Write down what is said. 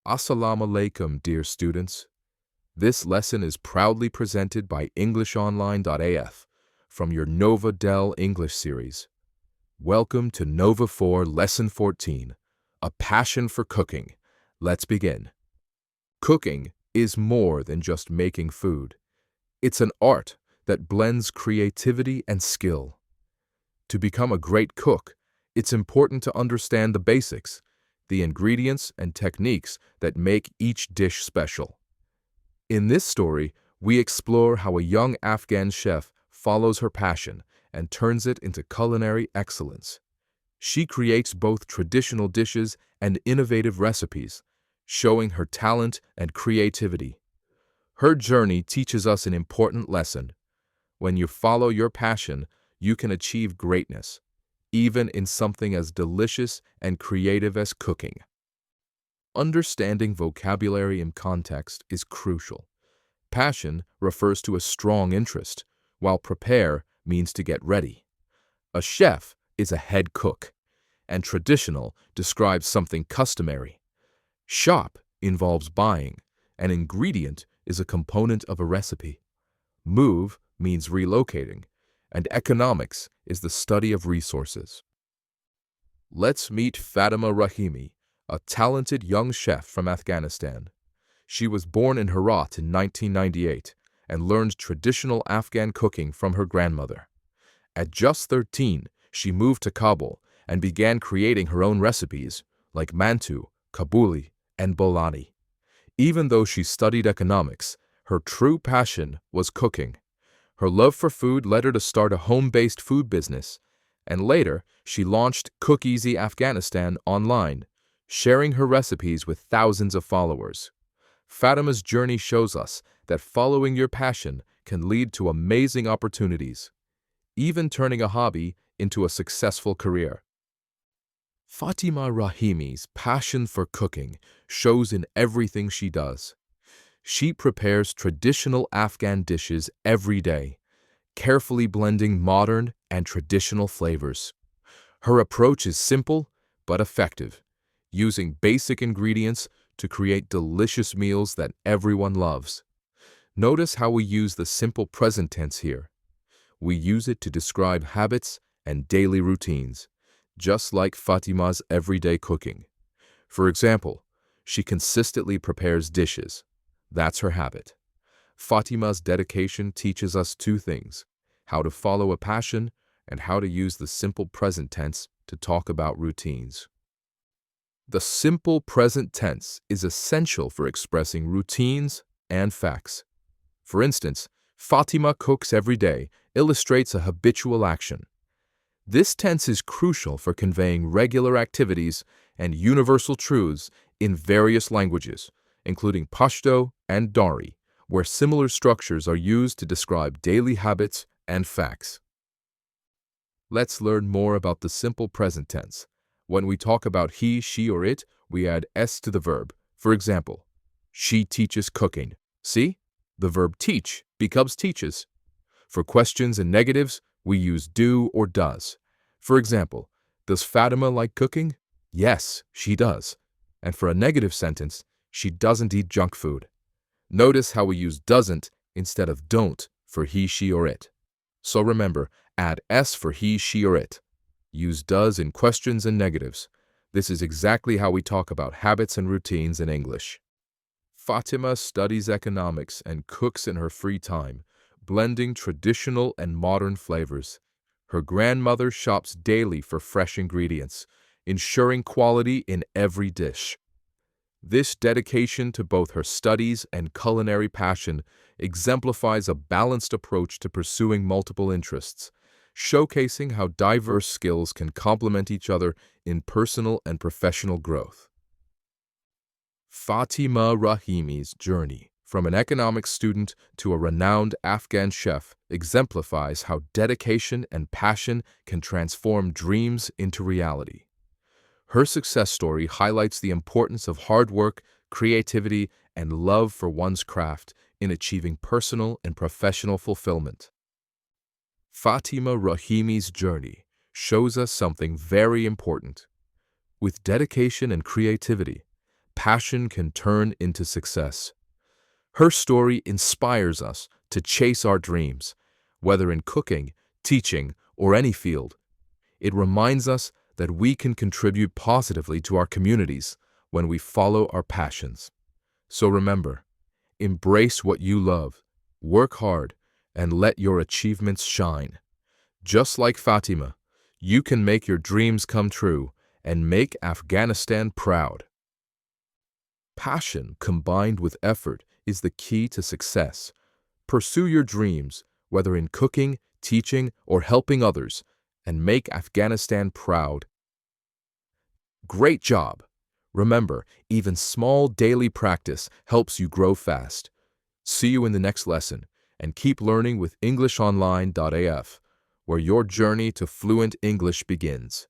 Assalamu alaikum, dear students. This lesson is proudly presented by EnglishOnline.af from your Nova Del English series. Welcome to Nova 4 Lesson 14, A Passion for Cooking. Let's begin. Cooking is more than just making food. It's an art that blends creativity and skill. To become a great cook, it's important to understand the basics, the ingredients and techniques that make each dish special. In this story, we explore how a young Afghan chef follows her passion and turns it into culinary excellence. She creates both traditional dishes and innovative recipes, showing her talent and creativity. Her journey teaches us an important lesson. When you follow your passion, you can achieve greatness, even in something as delicious and creative as cooking. Understanding vocabulary and context is crucial. Passion refers to a strong interest, while prepare means to get ready. A chef is a head cook, and traditional describes something customary. Shop involves buying, and ingredient is a component of a recipe. Move means relocating, and economics is the study of resources. Let's meet Fatima Rahimi, a talented young chef from Afghanistan. She was born in Herat in 1998 and learned traditional Afghan cooking from her grandmother. At just 13, she moved to Kabul and began creating her own recipes like mantu, kabuli, and bolani. Even though she studied economics, her true passion was cooking. Her love for food led her to start a home-based food business, and later she launched Cook Easy Afghanistan online, sharing her recipes with thousands of followers. Fatima's journey shows us that following your passion can lead to amazing opportunities, even turning a hobby into a successful career. Fatima Rahimi's passion for cooking shows in everything she does. She prepares traditional Afghan dishes every day, carefully blending modern and traditional flavors. Her approach is simple but effective, using basic ingredients to create delicious meals that everyone loves. Notice how we use the simple present tense here. We use it to describe habits and daily routines, just like Fatima's everyday cooking. For example, she consistently prepares dishes. That's her habit. Fatima's dedication teaches us two things: how to follow a passion and how to use the simple present tense to talk about routines. The simple present tense is essential for expressing routines and facts. For instance, Fatima cooks every day illustrates a habitual action. This tense is crucial for conveying regular activities and universal truths in various languages, including Pashto and Dari, where similar structures are used to describe daily habits and facts. Let's learn more about the simple present tense. When we talk about he, she, or it, we add s to the verb. For example, she teaches cooking. See? The verb teach becomes teaches. For questions and negatives, we use do or does. For example, does Fatima like cooking? Yes, she does. And for a negative sentence, she doesn't eat junk food. Notice how we use doesn't instead of don't for he, she, or it. So remember, add s for he, she, or it. Use does in questions and negatives. This is exactly how we talk about habits and routines in English. Fatima studies economics and cooks in her free time, blending traditional and modern flavors. Her grandmother shops daily for fresh ingredients, ensuring quality in every dish. This dedication to both her studies and culinary passion exemplifies a balanced approach to pursuing multiple interests, showcasing how diverse skills can complement each other in personal and professional growth. Fatima Rahimi's journey from an economics student to a renowned Afghan chef exemplifies how dedication and passion can transform dreams into reality. Her success story highlights the importance of hard work, creativity, and love for one's craft in achieving personal and professional fulfillment. Fatima Rahimi's journey shows us something very important. With dedication and creativity, passion can turn into success. Her story inspires us to chase our dreams, whether in cooking, teaching, or any field. It reminds us that we can contribute positively to our communities when we follow our passions. So remember, embrace what you love, work hard, and let your achievements shine. Just like Fatima, you can make your dreams come true and make Afghanistan proud. Passion combined with effort is the key to success. Pursue your dreams, whether in cooking, teaching, or helping others, and make Afghanistan proud. Great job! Remember, even small daily practice helps you grow fast. See you in the next lesson, and keep learning with EnglishOnline.af, where your journey to fluent English begins.